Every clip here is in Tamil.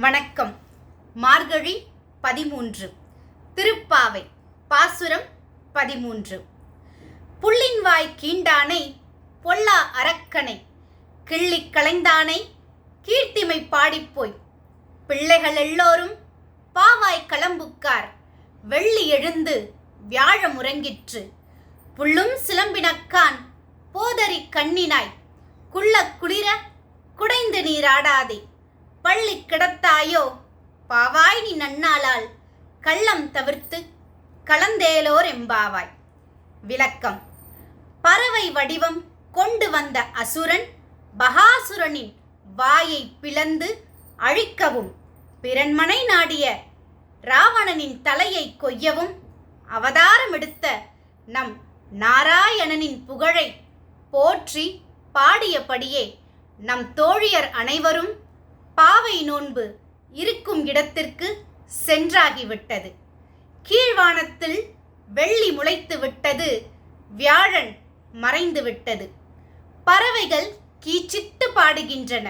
வணக்கம். மார்கழி 13 திருப்பாவை பாசுரம் 13. புள்ளின்வாய் கீண்டானை பொல்லா அரக்கனை கிள்ளிக் களைந்தானை கீர்த்திமை பாடிப்போய் பிள்ளைகள் எல்லோரும் பாவாய் களம்புக்கார் வெள்ளி எழுந்து வியாழமுறங்கிற்று புள்ளும் சிலம்பினக்கான் போதரி கண்ணினாய் குள்ளக் குளிர குடைந்து நீராடாதே பள்ளி கிடத்தாயோ பாவாய் நீ நன்னாளால் கள்ளம் தவிர்த்து கலந்தேலோர் எம்பாவாய். விளக்கம். பறவை வடிவம் கொண்டு வந்த அசுரன் பகாசுரனின் வாயை பிளந்து அழிக்கவும் பிறன்மனை நாடிய ராவணனின் தலையை கொய்யவும் அவதாரம் எடுத்த நம் நாராயணனின் புகழை போற்றி பாடியபடியே நம் தோழியர் அனைவரும் பாவை நோன்பு இருக்கும் இடத்திற்கு சென்றாகிவிட்டது. கீழ்வானத்தில் வெள்ளி முளைத்து விட்டது, வியாழன் மறைந்து விட்டது. பறவைகள் கீச்சிட்டு பாடுகின்றன.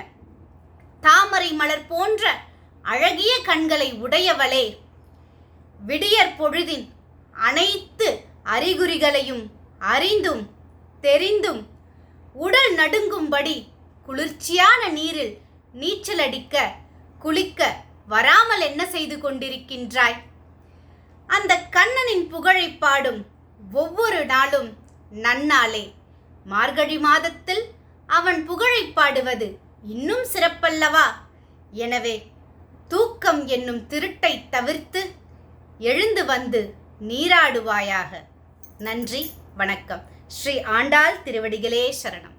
தாமரை மலர் போன்ற அழகிய கண்களை உடையவளே, விடியற் பொழுதின் அனைத்து அறிகுறிகளையும் அறிந்தும் தெரிந்தும் உடல் நடுங்கும்படி குளிர்ச்சியான நீரில் நீச்சல் அடிக்க குளிக்க வராமல் என்ன செய்து கொண்டிருக்கின்றாய்? அந்த கண்ணனின் புகழை பாடும் ஒவ்வொரு நாளும் நன்னாளே. மார்கழி மாதத்தில் அவன் புகழை பாடுவது இன்னும் சிறப்பல்லவா? எனவே தூக்கம் என்னும் திருட்டை தவிர்த்து எழுந்து வந்து நீராடுவாயாக. நன்றி, வணக்கம். ஸ்ரீ ஆண்டாள் திருவடிகளே சரணம்.